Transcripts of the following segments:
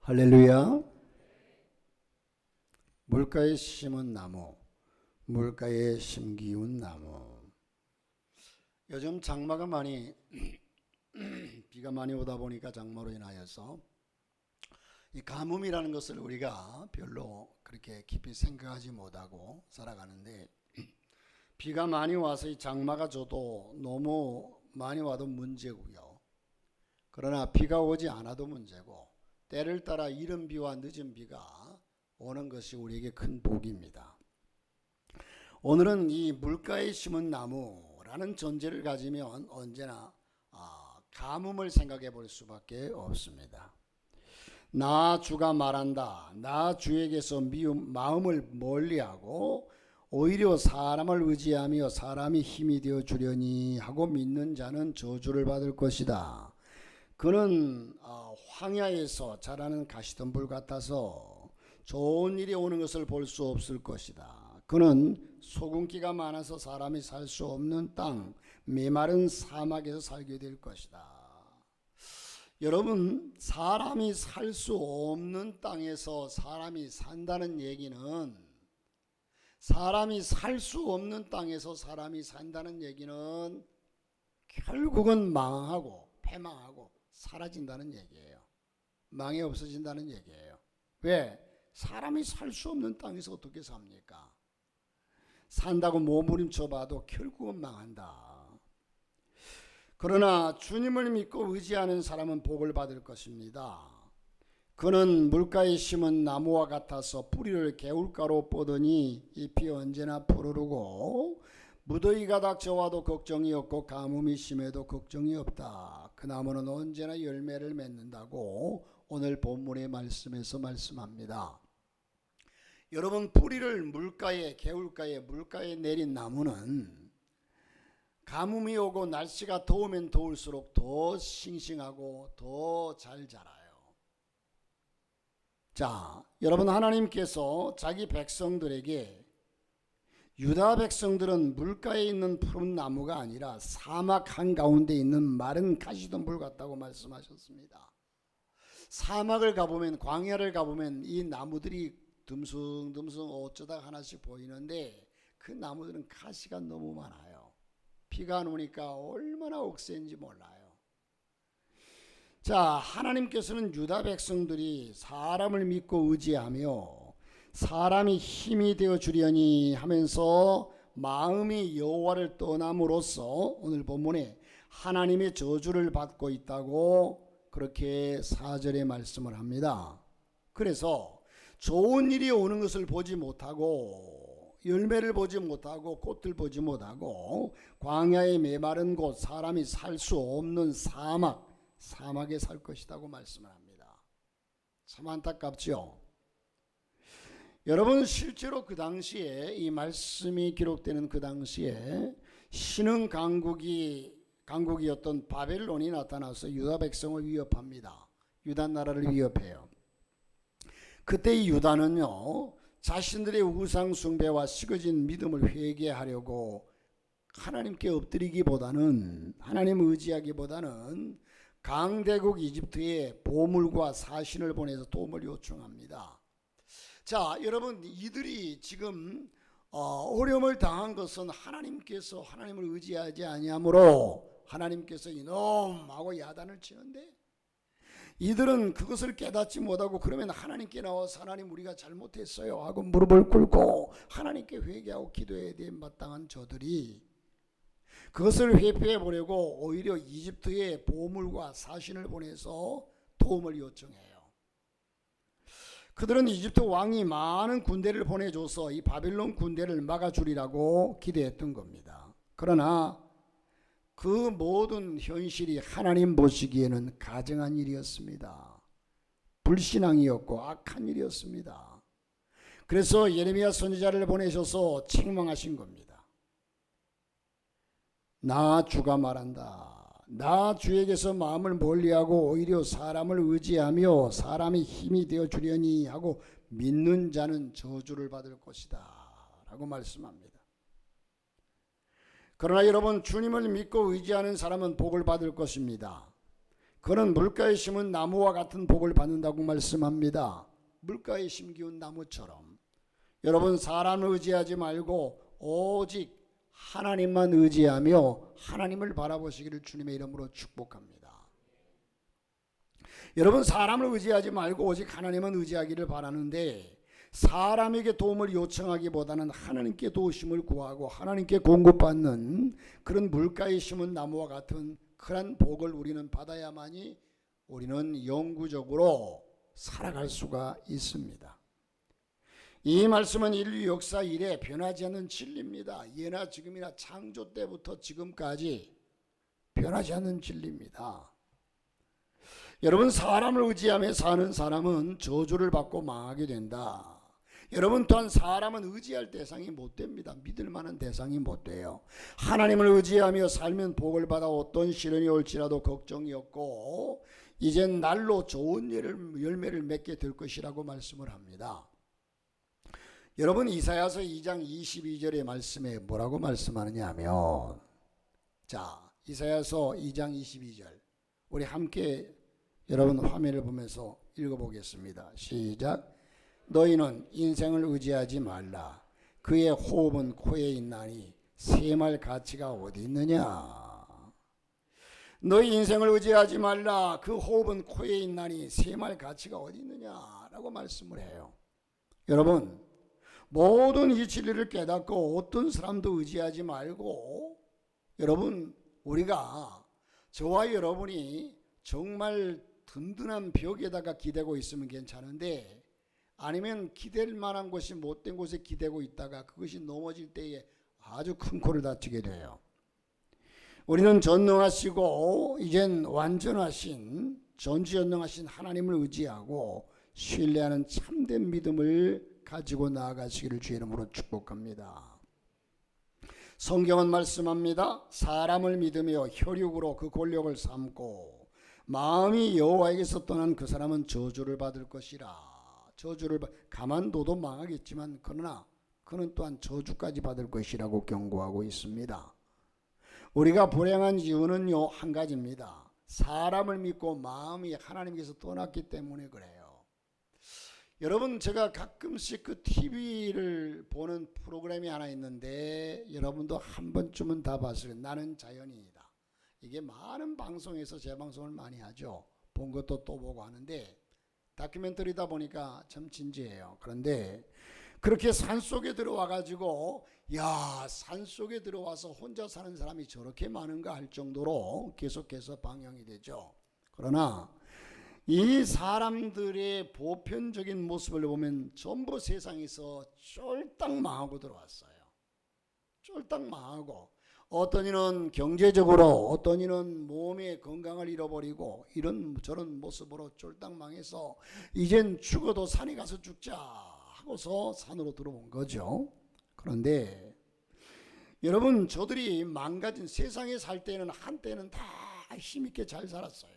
할렐루야. 물가에 심은 나무, 물가에 심기운 나무. 요즘 장마가 많이 비가 많이 오다 보니까 장마로 인하여서 이 가뭄이라는 것을 우리가 별로 그렇게 깊이 생각하지 못하고 살아가는데, 비가 많이 와서 이 장마가 줘도 너무 많이 와도 문제고요. 그러나 비가 오지 않아도 문제고, 때를 따라 이른 비와 늦은 비가 오는 것이 우리에게 큰 복입니다. 오늘은 이 물가에 심은 나무라는 전제를 가지면 언제나 가뭄을 생각해 볼 수밖에 없습니다. 나 주가 말한다. 나 주에게서 마음을 멀리하고 오히려 사람을 의지하며 사람이 힘이 되어 주려니 하고 믿는 자는 저주를 받을 것이다. 그는 황야에서 자라는 가시덤불 같아서 좋은 일이 오는 것을 볼 수 없을 것이다. 그는 소금기가 많아서 사람이 살 수 없는 땅, 메마른 사막에서 살게 될 것이다. 여러분, 사람이 살 수 없는 땅에서 사람이 산다는 얘기는, 사람이 살 수 없는 땅에서 사람이 산다는 얘기는 결국은 망하고 패망하고 사라진다는 얘기예요. 망해 없어진다는 얘기예요. 왜? 사람이 살 수 없는 땅에서 어떻게 삽니까? 산다고 몸부림쳐 봐도 결국은 망한다. 그러나 주님을 믿고 의지하는 사람은 복을 받을 것입니다. 그는 물가에 심은 나무와 같아서 뿌리를 개울가로 뻗으니 잎이 언제나 푸르르고 무더위가 닥쳐와도 걱정이 없고 가뭄이 심해도 걱정이 없다. 그 나무는 언제나 열매를 맺는다고 오늘 본문의 말씀에서 말씀합니다. 여러분, 뿌리를 물가에, 개울가에, 물가에 내린 나무는 가뭄이 오고 날씨가 더우면 더울수록 더 싱싱하고 더 잘 자라요. 자, 여러분, 하나님께서 자기 백성들에게, 유다 백성들은 물가에 있는 푸른 나무가 아니라 사막 한가운데 있는 마른 가시덤불 같다고 말씀하셨습니다. 사막을 가보면, 광야를 가보면 이 나무들이 듬성듬성 어쩌다 하나씩 보이는데 그 나무들은 가시가 너무 많아요. 비가 안 오니까 얼마나 억센지 몰라요. 자, 하나님께서는 유다 백성들이 사람을 믿고 의지하며 사람이 힘이 되어 주려니 하면서 마음이 여호와를 떠남으로써 오늘 본문에 하나님의 저주를 받고 있다고 그렇게 4절에 말씀을 합니다. 그래서 좋은 일이 오는 것을 보지 못하고 열매를 보지 못하고 꽃을 보지 못하고 광야의 메마른 곳, 사람이 살 수 없는 사막에 살 것이라고 말씀을 합니다. 참 안타깝죠. 여러분, 실제로 그 당시에, 이 말씀이 기록되는 그 당시에 신흥 강국이었던 바벨론이 나타나서 유다 백성을 위협합니다. 유다 나라를 위협해요. 그때 이 유다는요, 자신들의 우상 숭배와 식어진 믿음을 회개하려고 하나님께 엎드리기보다는, 하나님을 의지하기보다는 강대국 이집트에 보물과 사신을 보내서 도움을 요청합니다. 자, 여러분, 이들이 지금 어려움을 당한 것은 하나님께서 하나님을 의지하지 아니하므로 하나님께서 이놈하고 야단을 치는데, 이들은 그것을 깨닫지 못하고 그러면 하나님께 나와서 하나님, 우리가 잘못했어요 하고 무릎을 꿇고 하나님께 회개하고 기도해야 될 마땅한 저들이 그것을 회피해 보려고 오히려 이집트에 보물과 사신을 보내서 도움을 요청해요. 그들은 이집트 왕이 많은 군대를 보내줘서 이 바벨론 군대를 막아주리라고 기대했던 겁니다. 그러나 그 모든 현실이 하나님 보시기에는 가증한 일이었습니다. 불신앙이었고 악한 일이었습니다. 그래서 예레미야 선지자를 보내셔서 책망하신 겁니다. 나 주가 말한다. 나 주에게서 마음을 멀리하고 오히려 사람을 의지하며 사람이 힘이 되어 주려니 하고 믿는 자는 저주를 받을 것이다 라고 말씀합니다. 그러나 여러분, 주님을 믿고 의지하는 사람은 복을 받을 것입니다. 그는 물가에 심은 나무와 같은 복을 받는다고 말씀합니다. 물가에 심기운 나무처럼 여러분 사람을 의지하지 말고 오직 하나님만 의지하며 하나님을 바라보시기를 주님의 이름으로 축복합니다. 여러분 사람을 의지하지 말고 오직 하나님만 의지하기를 바라는데 사람에게 도움을 요청하기보다는 하나님께 도우심을 구하고 하나님께 공급받는 그런 물가에 심은 나무와 같은 그런 복을 우리는 받아야만이 우리는 영구적으로 살아갈 수가 있습니다. 이 말씀은 인류 역사 이래 변하지 않는 진리입니다. 예나 지금이나 창조 때부터 지금까지 변하지 않는 진리입니다. 여러분 사람을 의지하며 사는 사람은 저주를 받고 망하게 된다. 여러분 또한 사람은 의지할 대상이 못 됩니다. 믿을 만한 대상이 못 돼요. 하나님을 의지하며 살면 복을 받아 어떤 시련이 올지라도 걱정이 없고 이젠 날로 좋은 열매를 맺게 될 것이라고 말씀을 합니다. 여러분 이사야서 2장 22절의 말씀에 뭐라고 말씀하느냐 하면 자 이사야서 2장 22절 우리 함께 여러분 화면을 보면서 읽어보겠습니다. 시작. 너희는 인생을 의지하지 말라. 그의 호흡은 코에 있나니 셈할 가치가 어디 있느냐. 너희 인생을 의지하지 말라. 그 호흡은 코에 있나니 셈할 가치가 어디 있느냐라고 말씀을 해요. 여러분 모든 이 진리를 깨닫고 어떤 사람도 의지하지 말고 여러분 우리가 저와 여러분이 정말 든든한 벽에다가 기대고 있으면 괜찮은데 아니면 기댈 만한 곳이 못된 곳에 기대고 있다가 그것이 넘어질 때에 아주 큰 코를 다치게 돼요. 우리는 전능하시고 이젠 완전하신 전지전능하신 하나님을 의지하고 신뢰하는 참된 믿음을 가지고 나아가시기를 주의 이름으로 축복합니다. 성경은 말씀합니다. 사람을 믿으며 혈육으로 그 권력을 삼고 마음이 여호와에게서 떠난 그 사람은 저주를 받을 것이라. 저주를 가만둬도 망하겠지만 그러나 그는 또한 저주까지 받을 것이라고 경고하고 있습니다. 우리가 불행한 이유는요 한 가지입니다. 사람을 믿고 마음이 하나님께서 떠났기 때문에 그래요. 여러분 제가 가끔씩 그 TV를 보는 프로그램이 하나 있는데 여러분도 한 번쯤은 다 봤어요. 나는 자연인이다. 이게 많은 방송에서 재방송을 많이 하죠. 본 것도 또 보고 하는데 다큐멘터리다 보니까 참 진지해요. 그런데 그렇게 산속에 들어와 가지고 야 산속에 들어와서 혼자 사는 사람이 저렇게 많은가 할 정도로 계속해서 방영이 되죠. 그러나 이 사람들의 보편적인 모습을 보면 전부 세상에서 쫄딱 망하고 들어왔어요. 쫄딱 망하고 어떤 이는 경제적으로 어떤 이는 몸의 건강을 잃어버리고 이런 저런 모습으로 쫄딱 망해서 이젠 죽어도 산에 가서 죽자 하고서 산으로 들어온 거죠. 그런데 여러분 저들이 망가진 세상에 살 때는 한때는 다 힘있게 잘 살았어요.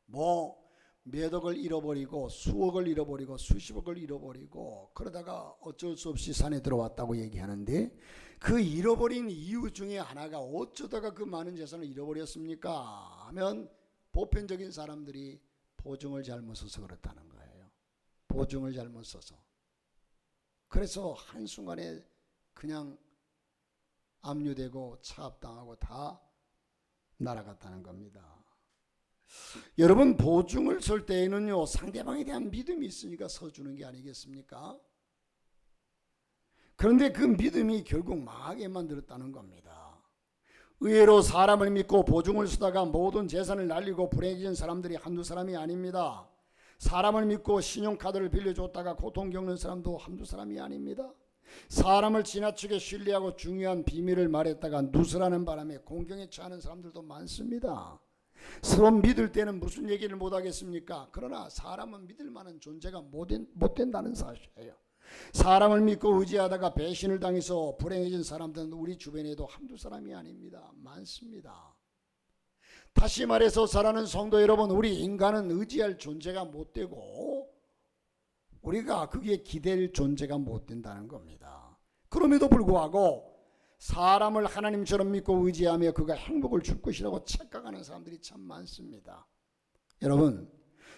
뭐 몇 억을 잃어버리고 수억을 잃어버리고 수십억을 잃어버리고 그러다가 어쩔 수 없이 산에 들어왔다고 얘기하는데 그 잃어버린 이유 중에 하나가 어쩌다가 그 많은 재산을 잃어버렸습니까 하면 보편적인 사람들이 보증을 잘못 써서 그렇다는 거예요. 보증을 잘못 써서. 그래서 한순간에 그냥 압류되고 차압당하고 다 날아갔다는 겁니다. 여러분 보증을 쓸 때에는요 상대방에 대한 믿음이 있으니까 서주는 게 아니겠습니까? 그런데 그 믿음이 결국 망하게 만들었다는 겁니다. 의외로 사람을 믿고 보증을 쓰다가 모든 재산을 날리고 불행해진 사람들이 한두 사람이 아닙니다. 사람을 믿고 신용카드를 빌려줬다가 고통 겪는 사람도 한두 사람이 아닙니다. 사람을 지나치게 신뢰하고 중요한 비밀을 말했다가 누설하는 바람에 공경에 처하는 사람들도 많습니다. 서로 믿을 때는 무슨 얘기를 못하겠습니까? 그러나 사람은 믿을 만한 존재가 못 된다는 사실이에요. 사람을 믿고 의지하다가 배신을 당해서 불행해진 사람들은 우리 주변에도 한두 사람이 아닙니다. 많습니다. 다시 말해서 사랑하는 성도 여러분, 우리 인간은 의지할 존재가 못 되고 우리가 거기에 기댈 존재가 못 된다는 겁니다. 그럼에도 불구하고 사람을 하나님처럼 믿고 의지하며 그가 행복을 줄 것이라고 착각하는 사람들이 참 많습니다. 여러분,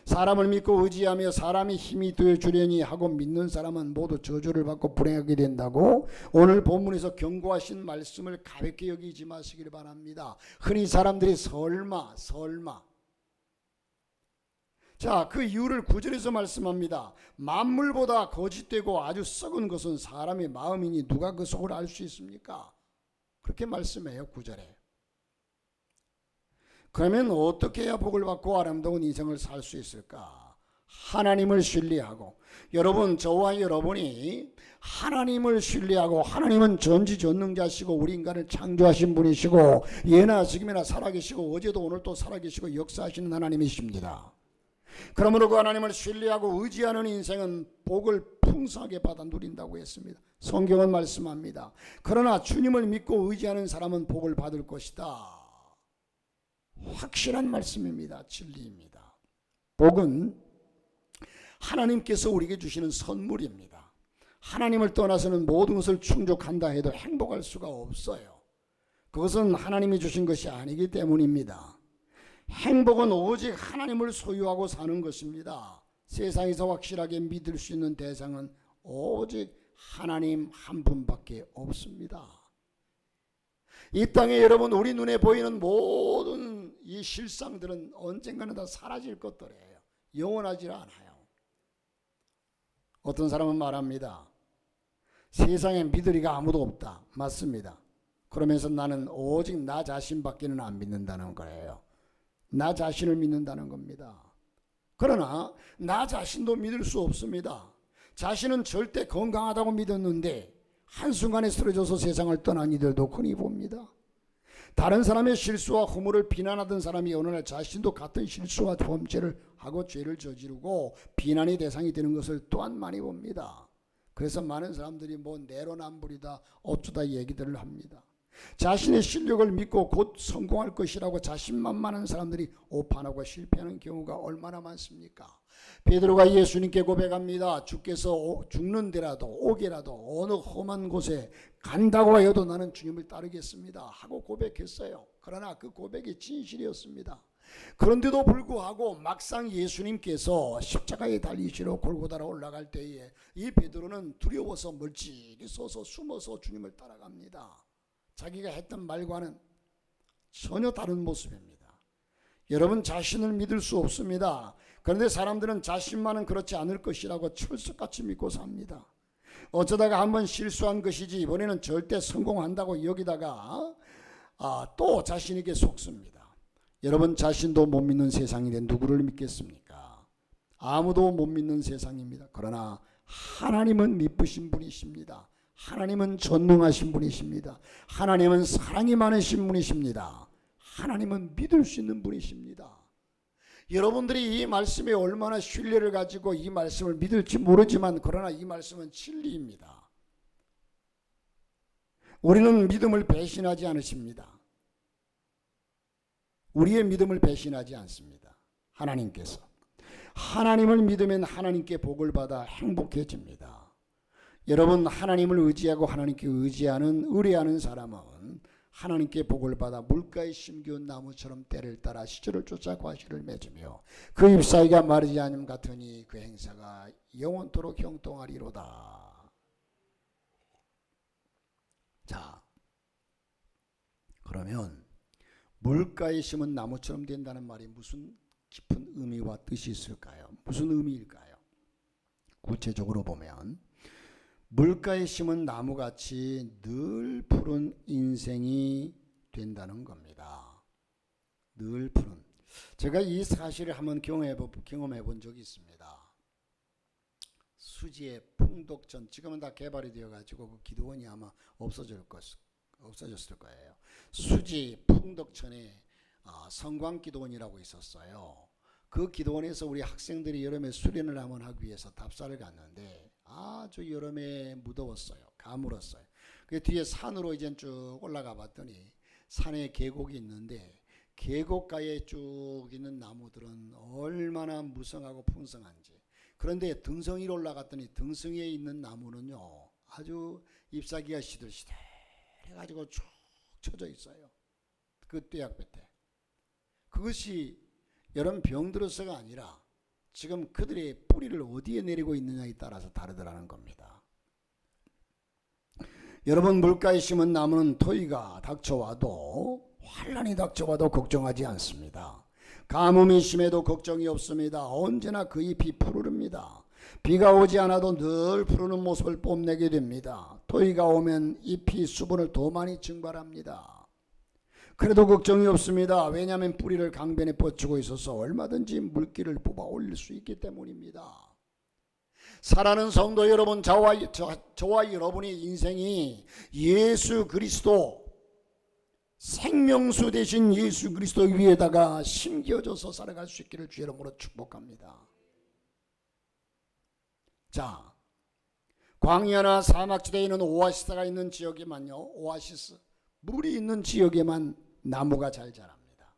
사람을 믿고 의지하며 사람이 힘이 되어주려니 하고 믿는 사람은 모두 저주를 받고 불행하게 된다고 오늘 본문에서 경고하신 말씀을 가볍게 여기지 마시길 바랍니다. 흔히 사람들이 설마 자, 그 이유를 9절에서 말씀합니다. 만물보다 거짓되고 아주 썩은 것은 사람의 마음이니 누가 그 속을 알 수 있습니까? 그렇게 말씀해요. 9절에. 그러면 어떻게 해야 복을 받고 아름다운 인생을 살 수 있을까? 하나님을 신뢰하고, 여러분, 저와 여러분이 하나님을 신뢰하고, 하나님은 전지전능자시고 우리 인간을 창조하신 분이시고 예나 지금이나 살아계시고 어제도 오늘도 살아계시고 역사하시는 하나님이십니다. 그러므로 그 하나님을 신뢰하고 의지하는 인생은 복을 풍성하게 받아 누린다고 했습니다. 성경은 말씀합니다. 그러나 주님을 믿고 의지하는 사람은 복을 받을 것이다. 확실한 말씀입니다. 진리입니다. 복은 하나님께서 우리에게 주시는 선물입니다. 하나님을 떠나서는 모든 것을 충족한다 해도 행복할 수가 없어요. 그것은 하나님이 주신 것이 아니기 때문입니다. 행복은 오직 하나님을 소유하고 사는 것입니다. 세상에서 확실하게 믿을 수 있는 대상은 오직 하나님 한 분밖에 없습니다. 이 땅에 여러분, 우리 눈에 보이는 모든 이 실상들은 언젠가는 다 사라질 것들이에요. 영원하지 않아요. 어떤 사람은 말합니다. 세상에 믿을 이가 아무도 없다. 맞습니다. 그러면서 나는 오직 나 자신밖에는 안 믿는다는 거예요. 나 자신을 믿는다는 겁니다. 그러나 나 자신도 믿을 수 없습니다. 자신은 절대 건강하다고 믿었는데 한순간에 쓰러져서 세상을 떠난 이들도 흔히 봅니다. 다른 사람의 실수와 허물을 비난하던 사람이 어느 날 자신도 같은 실수와 범죄를 하고 죄를 저지르고 비난의 대상이 되는 것을 또한 많이 봅니다. 그래서 많은 사람들이 뭐 내로남불이다 어쩌다 얘기들을 합니다. 자신의 실력을 믿고 곧 성공할 것이라고 자신만만한 사람들이 오판하고 실패하는 경우가 얼마나 많습니까? 베드로가 예수님께 고백합니다. 주께서 죽는데라도 오게라도 어느 험한 곳에 간다고 하여도 나는 주님을 따르겠습니다 하고 고백했어요. 그러나 그 고백이 진실이었습니다. 그런데도 불구하고 막상 예수님께서 십자가에 달리시러 골고다로 올라갈 때에 이 베드로는 두려워서 멀찍이 서서 숨어서 주님을 따라갑니다. 자기가 했던 말과는 전혀 다른 모습입니다. 여러분, 자신을 믿을 수 없습니다. 그런데 사람들은 자신만은 그렇지 않을 것이라고 철석같이 믿고 삽니다. 어쩌다가 한번 실수한 것이지 이번에는 절대 성공한다고 여기다가 또 자신에게 속습니다. 여러분, 자신도 못 믿는 세상인데 누구를 믿겠습니까? 아무도 못 믿는 세상입니다. 그러나 하나님은 믿으신 분이십니다. 하나님은 전능하신 분이십니다. 하나님은 사랑이 많으신 분이십니다. 하나님은 믿을 수 있는 분이십니다. 여러분들이 이 말씀에 얼마나 신뢰를 가지고 이 말씀을 믿을지 모르지만 그러나 이 말씀은 진리입니다. 우리는 믿음을 배신하지 않으십니다. 우리의 믿음을 배신하지 않습니다. 하나님께서. 하나님을 믿으면 하나님께 복을 받아 행복해집니다. 여러분, 하나님을 의지하고 하나님께 의뢰하는 사람은 하나님께 복을 받아 물가에 심기운 나무처럼 때를 따라 시절을 쫓아 과실을 맺으며 그 잎사귀가 마르지 않음 같으니 그 행사가 영원토록 형통하리로다. 자, 그러면 물가에 심은 나무처럼 된다는 말이 무슨 깊은 의미와 뜻이 있을까요? 무슨 의미일까요? 구체적으로 보면 물가에 심은 나무같이 늘 푸른 인생이 된다는 겁니다. 늘 푸른. 제가 이 사실을 한번 경험해 본 적이 있습니다. 수지의 풍덕천, 지금은 다 개발이 되어가지고 그 기도원이 아마 없어졌을 거예요. 수지 풍덕천에 성광기도원이라고 있었어요. 그 기도원에서 우리 학생들이 여름에 수련을 한번 하기 위해서 답사를 갔는데 아주 여름에 무더웠어요. 가물었어요. 그 뒤에 산으로 이제 쭉 올라가 봤더니 산에 계곡이 있는데 계곡가에 쭉 있는 나무들은 얼마나 무성하고 풍성한지. 그런데 등성이로 올라갔더니 등성이에 있는 나무는요 아주 잎사귀가 시들시들해 해가지고 쭉 쳐져 있어요. 그 뙤약 볕에. 그것이 여러분 병들어서가 아니라 지금 그들의 뿌리를 어디에 내리고 있느냐에 따라서 다르더라는 겁니다. 여러분 물가에 심은 나무는 토기가 닥쳐와도 환란이 닥쳐와도 걱정하지 않습니다. 가뭄이 심해도 걱정이 없습니다. 언제나 그 잎이 푸르릅니다. 비가 오지 않아도 늘 푸르는 모습을 뽐내게 됩니다. 토기가 오면 잎이 수분을 더 많이 증발합니다. 그래도 걱정이 없습니다. 왜냐하면 뿌리를 강변에 뻗치고 있어서 얼마든지 물기를 뽑아 올릴 수 있기 때문입니다. 사랑하는 성도 여러분, 저와 여러분의 인생이 예수 그리스도 생명수 되신 예수 그리스도 위에다가 심겨져서 살아갈 수 있기를 주의 이름으로 축복합니다. 자, 광야나 사막지대에 있는 오아시스가 있는 지역에만요, 오아시스, 물이 있는 지역에만 나무가 잘 자랍니다.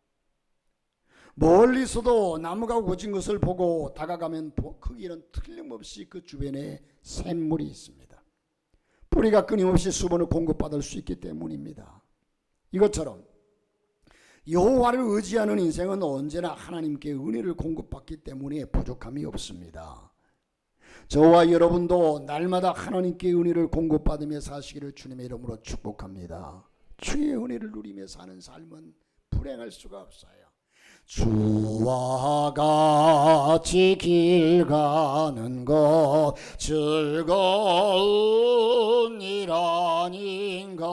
멀리서도 나무가 고진 것을 보고 다가가면 거기는 틀림없이 그 주변에 샘물이 있습니다. 뿌리가 끊임없이 수분을 공급받을 수 있기 때문입니다. 이것처럼 여호와를 의지하는 인생은 언제나 하나님께 은혜를 공급받기 때문에 부족함이 없습니다. 저와 여러분도 날마다 하나님께 은혜를 공급받으며 사시기를 주님의 이름으로 축복합니다. 주의 은혜를 누리며 사는 삶은 불행할 수가 없어요. 주와 같이 길 가는 것 즐거운 일 아닌가.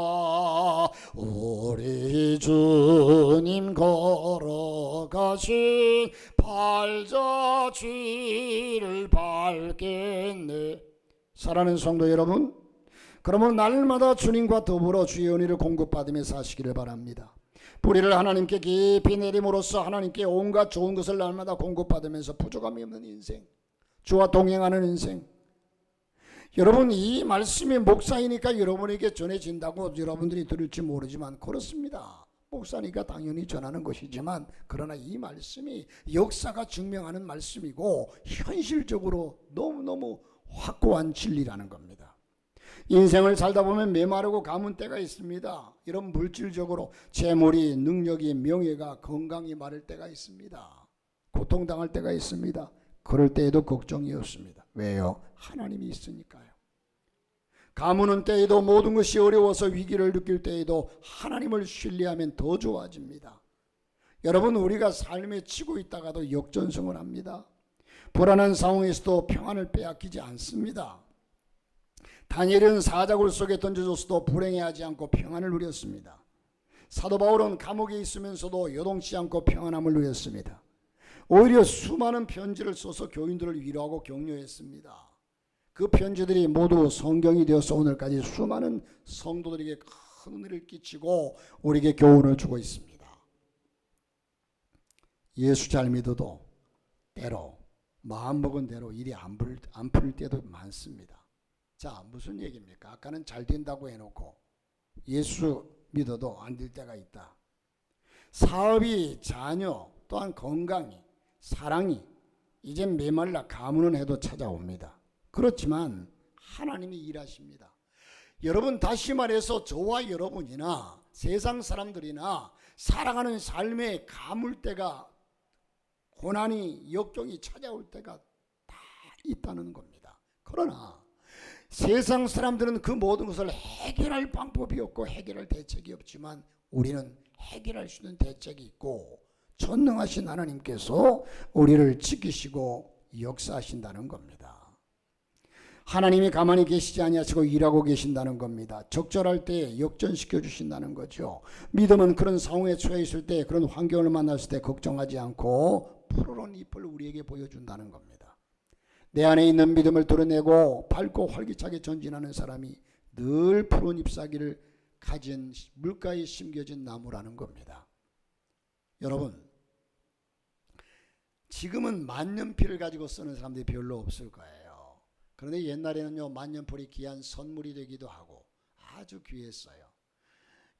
우리 주님 걸어가신 발자취를 밟겠네. 사랑하는 성도 여러분, 그러면 날마다 주님과 더불어 주의 은혜를 공급받으며 사시기를 바랍니다. 뿌리를 하나님께 깊이 내림으로써 하나님께 온갖 좋은 것을 날마다 공급받으면서 부족함이 없는 인생, 주와 동행하는 인생. 여러분, 이 말씀이 목사이니까 여러분에게 전해진다고 여러분들이 들을지 모르지만 그렇습니다. 목사니까 당연히 전하는 것이지만 그러나 이 말씀이 역사가 증명하는 말씀이고 현실적으로 너무너무 확고한 진리라는 겁니다. 인생을 살다 보면 메마르고 가문 때가 있습니다. 이런 물질적으로 재물이, 능력이, 명예가, 건강이 마를 때가 있습니다. 고통당할 때가 있습니다. 그럴 때에도 걱정이 없습니다. 왜요? 하나님이 있으니까요. 가무는 때에도 모든 것이 어려워서 위기를 느낄 때에도 하나님을 신뢰하면 더 좋아집니다. 여러분, 우리가 삶에 치고 있다가도 역전승을 합니다. 불안한 상황에서도 평안을 빼앗기지 않습니다. 다니엘은 사자굴 속에 던져졌어도 불행해하지 않고 평안을 누렸습니다. 사도 바울은 감옥에 있으면서도 요동치 않고 평안함을 누렸습니다. 오히려 수많은 편지를 써서 교인들을 위로하고 격려했습니다. 그 편지들이 모두 성경이 되어서 오늘까지 수많은 성도들에게 큰 은혜를 끼치고 우리에게 교훈을 주고 있습니다. 예수 잘 믿어도 때로 마음먹은 대로 일이 안 풀릴 때도 많습니다. 자, 무슨 얘기입니까? 아까는 잘 된다고 해놓고 예수 믿어도 안 될 때가 있다. 사업이, 자녀, 또한 건강이, 사랑이 이제 메말라 가문은 해도 찾아옵니다. 그렇지만 하나님이 일하십니다. 여러분, 다시 말해서 저와 여러분이나 세상 사람들이나 살아가는 삶에 가물 때가, 고난이, 역경이 찾아올 때가 다 있다는 겁니다. 그러나 세상 사람들은 그 모든 것을 해결할 방법이 없고 해결할 대책이 없지만 우리는 해결할 수 있는 대책이 있고 전능하신 하나님께서 우리를 지키시고 역사하신다는 겁니다. 하나님이 가만히 계시지 아니하시고 일하고 계신다는 겁니다. 적절할 때 역전시켜 주신다는 거죠. 믿음은 그런 상황에 처해 있을 때, 그런 환경을 만났을 때 걱정하지 않고 푸르른 잎을 우리에게 보여준다는 겁니다. 내 안에 있는 믿음을 드러내고 밝고 활기차게 전진하는 사람이 늘 푸른 잎사귀를 가진 물가에 심겨진 나무라는 겁니다. 여러분, 지금은 만년필을 가지고 쓰는 사람들이 별로 없을 거예요. 그런데 옛날에는요, 만년필이 귀한 선물이 되기도 하고 아주 귀했어요.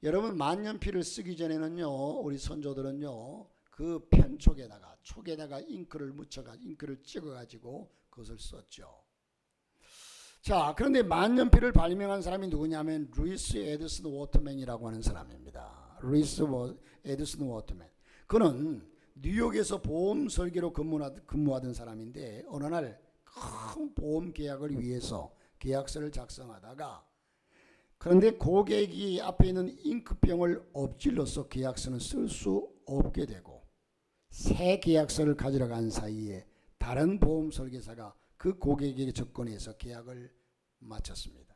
여러분, 만년필을 쓰기 전에는요, 우리 선조들은요, 그 촉에다가 잉크를 묻혀가 잉크를 찍어가지고 그것을 썼죠. 자, 그런데 만년필을 발명한 사람이 누구냐면 루이스 에디슨 워터맨이라고 하는 사람입니다. 루이스 에디슨 워터맨. 그는 뉴욕에서 보험 설계로 근무하던 사람인데 어느 날 큰 보험 계약을 위해서 계약서를 작성하다가 그런데 고객이 앞에 있는 잉크병을 엎질러서 계약서는 쓸 수 없게 되고 새 계약서를 가지러 간 사이에 다른 보험 설계사가 그 고객에게 접근해서 계약을 마쳤습니다.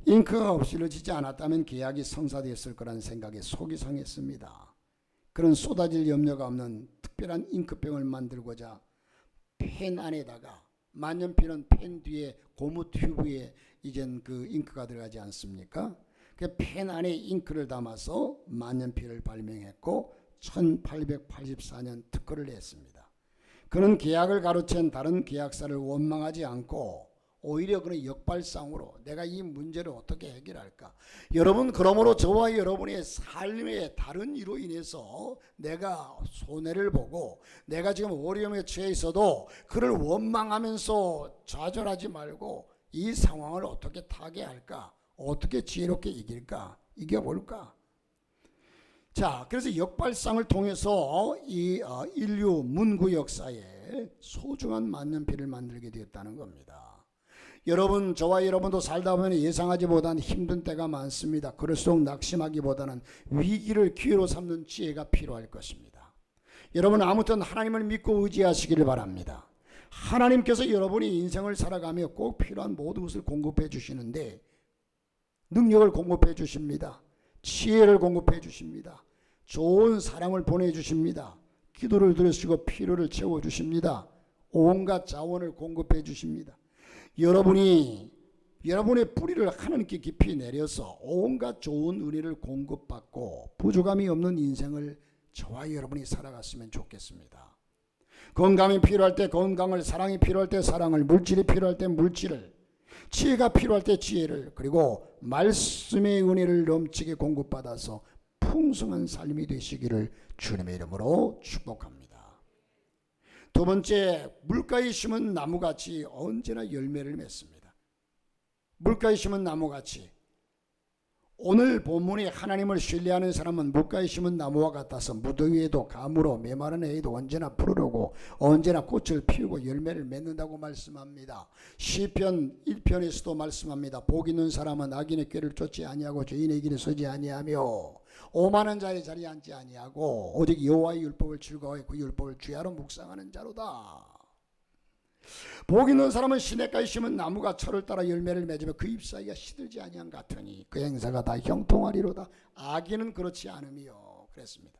잉크가 엎질러지지 않았다면 계약이 성사되었을 거라는 생각에 속이 상했습니다. 그런 쏟아질 염려가 없는 특별한 잉크병을 만들고자 펜 안에다가 만년필은 펜 뒤에 고무 튜브에 이젠 그 잉크가 들어가지 않습니까? 그 펜 안에 잉크를 담아서 만년필을 발명했고 1884년 특허를 냈습니다. 그는 계약을 가로챈 다른 계약사를 원망하지 않고 오히려 그는 역발상으로 내가 이 문제를 어떻게 해결할까? 여러분, 그러므로 저와 여러분의 삶의 다른 일로 인해서 내가 손해를 보고 내가 지금 어려움에 처해 있어도 그를 원망하면서 좌절하지 말고 이 상황을 어떻게 타개할까? 어떻게 지혜롭게 이길까? 이겨볼까? 자, 그래서 역발상을 통해서 이 인류 문구 역사에 소중한 만년필을 만들게 되었다는 겁니다. 여러분, 저와 여러분도 살다 보면 예상하지 못한 힘든 때가 많습니다. 그럴수록 낙심하기보다는 위기를 기회로 삼는 지혜가 필요할 것입니다. 여러분, 아무튼 하나님을 믿고 의지하시기를 바랍니다. 하나님께서 여러분이 인생을 살아가며 꼭 필요한 모든 것을 공급해 주시는데 능력을 공급해 주십니다. 지혜를 공급해 주십니다. 좋은 사랑을 보내주십니다. 기도를 들으시고 필요를 채워주십니다. 온갖 자원을 공급해 주십니다. 여러분의 뿌리를 하나님께 깊이 내려서 온갖 좋은 은혜를 공급받고 부족함이 없는 인생을 저와 여러분이 살아갔으면 좋겠습니다. 건강이 필요할 때 건강을, 사랑이 필요할 때 사랑을, 물질이 필요할 때 물질을, 지혜가 필요할 때 지혜를, 그리고 말씀의 은혜를 넘치게 공급받아서 풍성한 삶이 되시기를 주님의 이름으로 축복합니다. 두 번째, 물가에 심은 나무같이 언제나 열매를 맺습니다. 물가에 심은 나무같이. 오늘 본문에 하나님을 신뢰하는 사람은 물가에 심은 나무와 같아서 무더위에도 가물어 메마른 해에도 언제나 푸르르고 언제나 꽃을 피우고 열매를 맺는다고 말씀합니다. 시편 1편에서도 말씀합니다. 복 있는 사람은 악인의 꾀를 쫓지 아니하고 죄인의 길에 서지 아니하며 오만한 자의 자리에 앉지 아니하고 오직 여호와의 율법을 즐거워해 그 율법을 주야로 묵상하는 자로다. 복 있는 사람은 시냇가에 심은 나무가 철을 따라 열매를 맺으며 그 잎사귀가 시들지 아니한 같으니 그 행사가 다 형통하리로다. 악인은 그렇지 않으며 그랬습니다.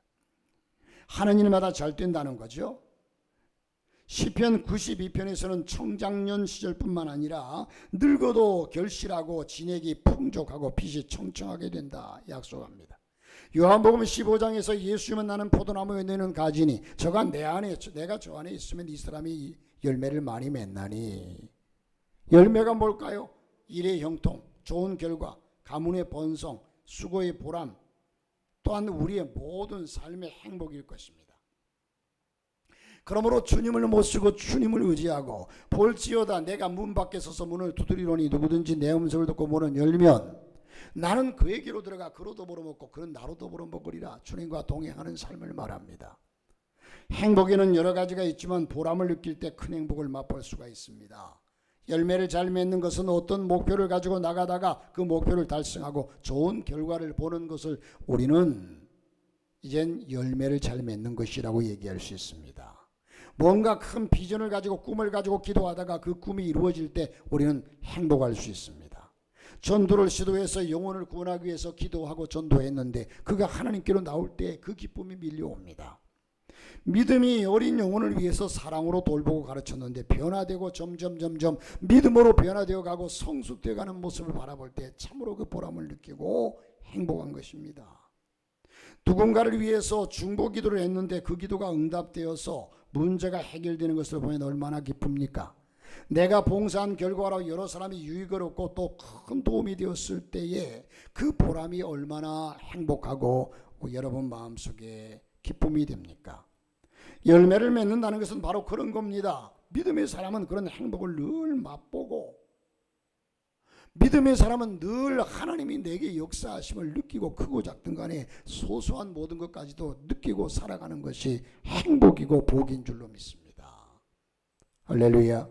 하느님마다 잘 된다는 거죠. 시편 92편에서는 청장년 시절뿐만 아니라 늙어도 결실하고 진액이 풍족하고 빛이 청청하게 된다 약속합니다. 요한복음 15장에서 예수님은 나는 포도나무에 내는 가지니 저가 내가 저 안에 있으면 이 사람이 열매를 많이 맺나니. 열매가 뭘까요? 일의 형통, 좋은 결과, 가문의 번성, 수고의 보람, 또한 우리의 모든 삶의 행복일 것입니다. 그러므로 주님을 모시고 주님을 의지하고 볼지어다 내가 문 밖에 서서 문을 두드리노니 누구든지 내 음성을 듣고 문을 열면 나는 그에게로 들어가 그로도 벌어먹고 그는 나로도 벌어먹으리라. 주님과 동행하는 삶을 말합니다. 행복에는 여러 가지가 있지만 보람을 느낄 때 큰 행복을 맛볼 수가 있습니다. 열매를 잘 맺는 것은 어떤 목표를 가지고 나가다가 그 목표를 달성하고 좋은 결과를 보는 것을 우리는 이젠 열매를 잘 맺는 것이라고 얘기할 수 있습니다. 뭔가 큰 비전을 가지고 꿈을 가지고 기도하다가 그 꿈이 이루어질 때 우리는 행복할 수 있습니다. 전도를 시도해서 영혼을 구원하기 위해서 기도하고 전도했는데 그가 하나님께로 나올 때 그 기쁨이 밀려옵니다. 믿음이 어린 영혼을 위해서 사랑으로 돌보고 가르쳤는데 변화되고 점점 믿음으로 변화되어 가고 성숙되어 가는 모습을 바라볼 때 참으로 그 보람을 느끼고 행복한 것입니다. 누군가를 위해서 중보 기도를 했는데 그 기도가 응답되어서 문제가 해결되는 것을 보면 얼마나 기쁩니까? 내가 봉사한 결과로 여러 사람이 유익을 얻고 또 큰 도움이 되었을 때에 그 보람이 얼마나 행복하고 여러분 마음속에 기쁨이 됩니까? 열매를 맺는다는 것은 바로 그런 겁니다. 믿음의 사람은 그런 행복을 늘 맛보고 믿음의 사람은 늘 하나님이 내게 역사하심을 느끼고 크고 작든 간에 소소한 모든 것까지도 느끼고 살아가는 것이 행복이고 복인 줄로 믿습니다. 할렐루야.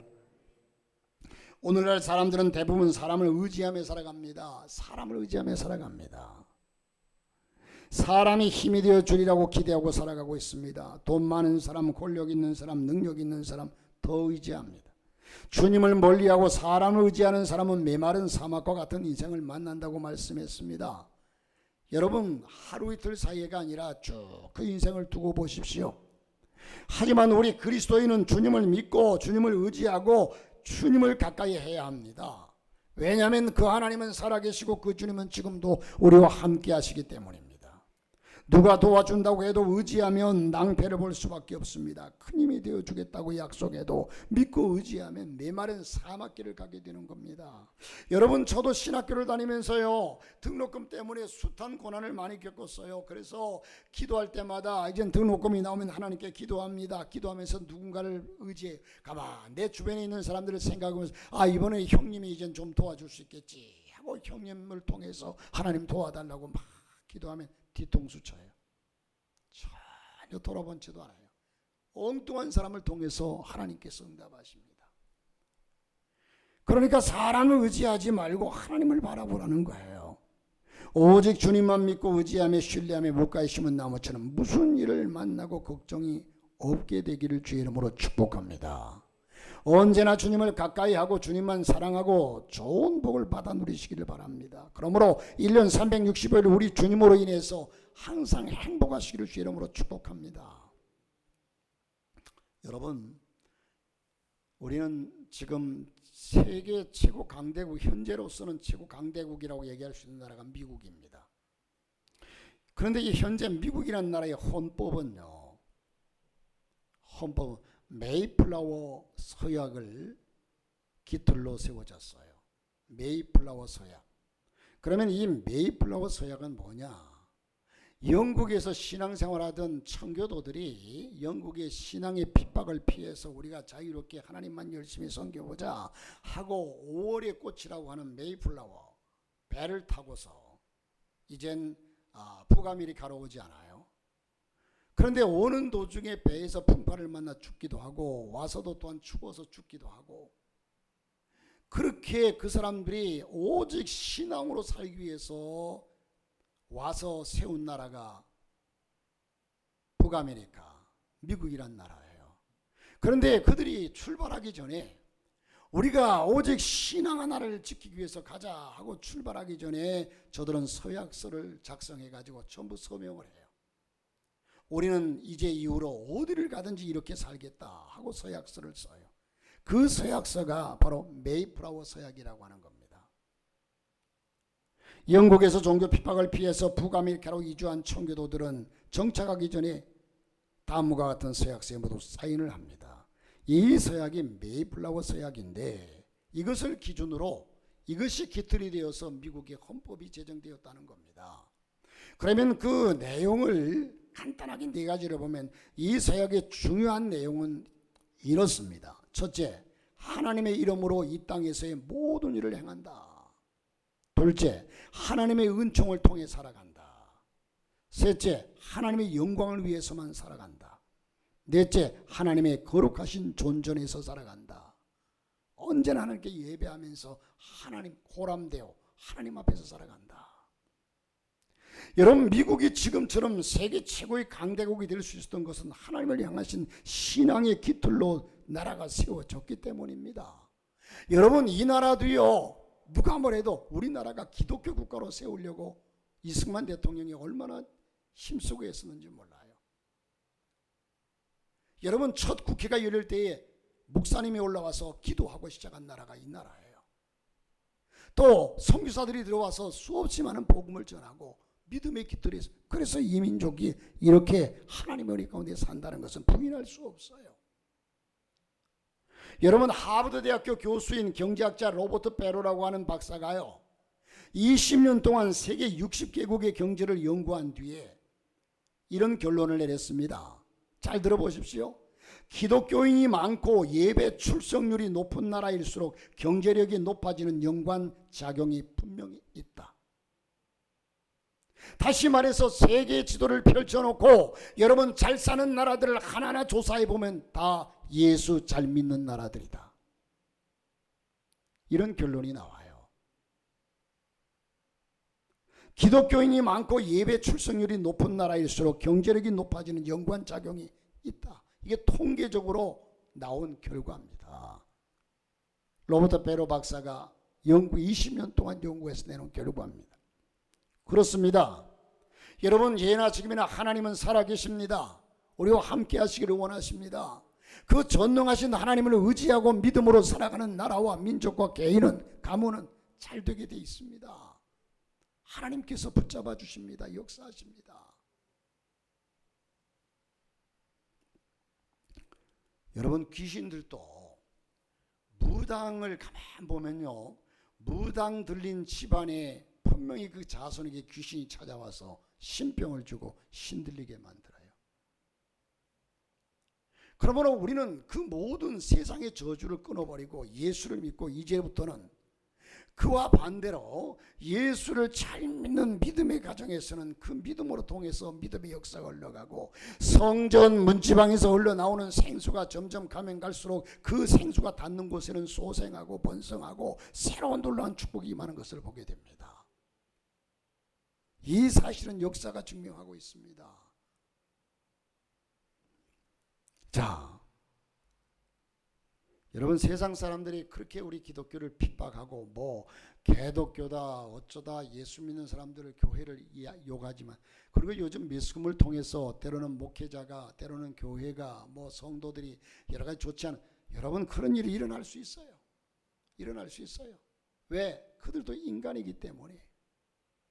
오늘날 사람들은 대부분 사람을 의지하며 살아갑니다. 사람을 의지하며 살아갑니다. 사람이 힘이 되어 주리라고 기대하고 살아가고 있습니다. 돈 많은 사람, 권력 있는 사람, 능력 있는 사람 더 의지합니다. 주님을 멀리하고 사람을 의지하는 사람은 메마른 사막과 같은 인생을 만난다고 말씀했습니다. 여러분, 하루 이틀 사이가 아니라 쭉 그 인생을 두고 보십시오. 하지만 우리 그리스도인은 주님을 믿고 주님을 의지하고 주님을 가까이 해야 합니다. 왜냐하면 그 하나님은 살아계시고 그 주님은 지금도 우리와 함께 하시기 때문입니다. 누가 도와준다고 해도 의지하면 낭패를 볼 수밖에 없습니다. 큰 힘이 되어주겠다고 약속해도 믿고 의지하면 메마른 사막길을 가게 되는 겁니다. 여러분, 저도 신학교를 다니면서요, 등록금 때문에 숱한 고난을 많이 겪었어요. 그래서 기도할 때마다 이젠 등록금이 나오면 하나님께 기도합니다. 기도하면서 누군가를 의지해 가만 내 주변에 있는 사람들을 생각하면서 이번에 형님이 이젠 좀 도와줄 수 있겠지 하고 형님을 통해서 하나님 도와달라고 막 기도하면 뒤통수 쳐요. 전혀 돌아본 채도 않아요. 엉뚱한 사람을 통해서 하나님께서 응답하십니다. 그러니까 사람을 의지하지 말고 하나님을 바라보라는 거예요. 오직 주님만 믿고 의지하며 신뢰하며 물가에 심은 나무처럼 무슨 일을 만나고 걱정이 없게 되기를 주의 이름으로 축복합니다. 언제나 주님을 가까이 하고 주님만 사랑하고 좋은 복을 받아 누리시기를 바랍니다. 그러므로 1년 365일 우리 주님으로 인해서 항상 행복하시기를 주의 이름으로 축복합니다. 여러분, 우리는 지금 세계 최고 강대국, 현재로서는 최고 강대국이라고 얘기할 수 있는 나라가 미국입니다. 그런데 이 현재 미국이라는 나라의 헌법은요, 헌법은 메이플라워 서약을 깃들로 세워졌어요. 메이플라워 서약. 그러면 이 메이플라워 서약은 뭐냐? 영국에서 신앙생활하던 청교도들이 영국의 신앙의 핍박을 피해서 우리가 자유롭게 하나님만 열심히 섬겨보자 하고 5월의 꽃이라고 하는 메이플라워 배를 타고서 이젠 북아메리카로 오지 않아요. 그런데 오는 도중에 배에서 풍파를 만나 죽기도 하고 와서도 또한 추워서 죽기도 하고, 그렇게 그 사람들이 오직 신앙으로 살기 위해서 와서 세운 나라가 북아메리카, 미국이란 나라예요. 그런데 그들이 출발하기 전에 우리가 오직 신앙 하나를 지키기 위해서 가자 하고 출발하기 전에 저들은 서약서를 작성해 가지고 전부 서명을 해요. 우리는 이제 이후로 어디를 가든지 이렇게 살겠다 하고 서약서를 써요. 그 서약서가 바로 메이플라워 서약이라고 하는 겁니다. 영국에서 종교 핍박을 피해서 북아메리카로 이주한 청교도들은 정착하기 전에 다음과 같은 서약서에 모두 사인을 합니다. 이 서약이 메이플라워 서약인데 이것을 기준으로 이것이 깃털이 되어서 미국의 헌법이 제정되었다는 겁니다. 그러면 그 내용을 간단하게 네 가지로 보면 이 서약의 중요한 내용은 이렇습니다. 첫째, 하나님의 이름으로 이 땅에서의 모든 일을 행한다. 둘째, 하나님의 은총을 통해 살아간다. 셋째, 하나님의 영광을 위해서만 살아간다. 넷째, 하나님의 거룩하신 존전에서 살아간다. 언제나 하나님께 예배하면서 하나님 호람되어 하나님 앞에서 살아간다. 여러분, 미국이 지금처럼 세계 최고의 강대국이 될 수 있었던 것은 하나님을 향하신 신앙의 깃털로 나라가 세워졌기 때문입니다. 여러분, 이 나라도요, 누가 뭐래도 우리나라가 기독교 국가로 세우려고 이승만 대통령이 얼마나 힘쓰고 했었는지 몰라요. 여러분, 첫 국회가 열릴 때에 목사님이 올라와서 기도하고 시작한 나라가 이 나라예요. 또 선교사들이 들어와서 수없이 많은 복음을 전하고 믿음의 깃들이, 그래서 이 민족이 이렇게 하나님의 은혜 가운데 산다는 것은 부인할 수 없어요. 여러분, 하버드 대학교 교수인 경제학자 로버트 베로라고 하는 박사가요, 20년 동안 세계 60개국의 경제를 연구한 뒤에 이런 결론을 내렸습니다. 잘 들어보십시오. 기독교인이 많고 예배 출석률이 높은 나라일수록 경제력이 높아지는 연관작용이 분명히 있다. 다시 말해서 세계 지도를 펼쳐놓고 여러분 잘 사는 나라들을 하나하나 조사해 보면 다 예수 잘 믿는 나라들이다. 이런 결론이 나와요. 기독교인이 많고 예배 출석률이 높은 나라일수록 경제력이 높아지는 연관작용이 있다. 이게 통계적으로 나온 결과입니다. 로버트 베로 박사가 연구 20년 동안 연구해서 내놓은 결과입니다. 그렇습니다. 여러분 예나 지금이나 하나님은 살아계십니다. 우리와 함께 하시기를 원하십니다. 그 전능하신 하나님을 의지하고 믿음으로 살아가는 나라와 민족과 개인은 가문은 잘 되게 돼 있습니다. 하나님께서 붙잡아 주십니다. 역사하십니다. 여러분 귀신들도 무당을 가만 보면요, 무당 들린 집안에 분명히 그 자손에게 귀신이 찾아와서 신병을 주고 신들리게 만들어요. 그러므로 우리는 그 모든 세상의 저주를 끊어버리고 예수를 믿고 이제부터는 그와 반대로 예수를 잘 믿는 믿음의 가정에서는 그 믿음으로 통해서 믿음의 역사가 흘러가고 성전 문지방에서 흘러나오는 생수가 점점 가면 갈수록 그 생수가 닿는 곳에는 소생하고 번성하고 새로운 놀라운 축복이 임하는 것을 보게 됩니다. 이 사실은 역사가 증명하고 있습니다. 자, 여러분 세상 사람들이 그렇게 우리 기독교를 핍박하고 뭐 개독교다 어쩌다 예수 믿는 사람들을 교회를 욕하지만, 그리고 요즘 미스금을 통해서 때로는 목회자가 때로는 교회가 뭐 성도들이 여러 가지 좋지 않은, 여러분 그런 일이 일어날 수 있어요. 일어날 수 있어요. 왜? 그들도 인간이기 때문에.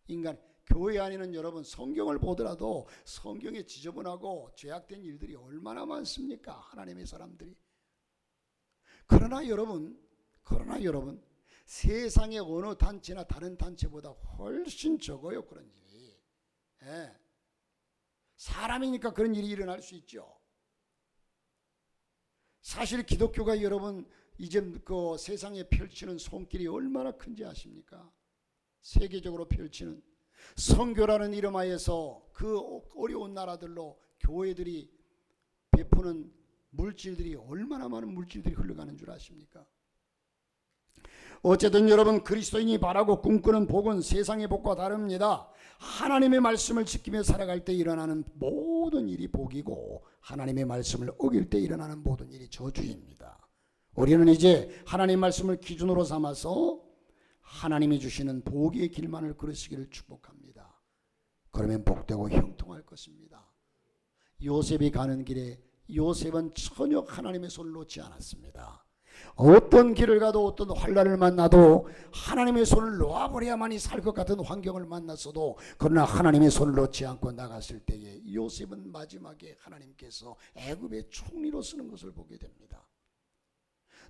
인간. 교회 안에는 여러분 성경을 보더라도 성경에 지저분하고 죄악된 일들이 얼마나 많습니까? 하나님의 사람들이. 그러나 여러분 세상의 어느 단체나 다른 단체보다 훨씬 적어요. 그런 일이. 예. 사람이니까 그런 일이 일어날 수 있죠. 사실 기독교가 여러분 이제 그 세상에 펼치는 손길이 얼마나 큰지 아십니까? 세계적으로 펼치는 선교라는 이름 하에서 그 어려운 나라들로 교회들이 베푸는 물질들이 얼마나 많은 물질들이 흘러가는 줄 아십니까? 어쨌든 여러분 그리스도인이 바라고 꿈꾸는 복은 세상의 복과 다릅니다. 하나님의 말씀을 지키며 살아갈 때 일어나는 모든 일이 복이고 하나님의 말씀을 어길 때 일어나는 모든 일이 저주입니다. 우리는 이제 하나님의 말씀을 기준으로 삼아서 하나님이 주시는 복의 길만을 걸으시기를 축복합니다. 그러면 복되고 형통할 것입니다. 요셉이 가는 길에 요셉은 전혀 하나님의 손을 놓지 않았습니다. 어떤 길을 가도 어떤 환난을 만나도 하나님의 손을 놓아버려야만이 살 것 같은 환경을 만났어도 그러나 하나님의 손을 놓지 않고 나갔을 때에 요셉은 마지막에 하나님께서 애굽의 총리로 쓰는 것을 보게 됩니다.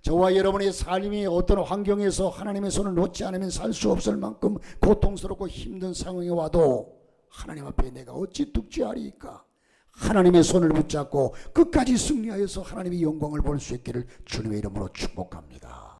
저와 여러분의 삶이 어떤 환경에서 하나님의 손을 놓지 않으면 살 수 없을 만큼 고통스럽고 힘든 상황에 와도 하나님 앞에 내가 어찌 뚝지하리이까? 하나님의 손을 붙잡고 끝까지 승리하여서 하나님의 영광을 볼 수 있기를 주님의 이름으로 축복합니다.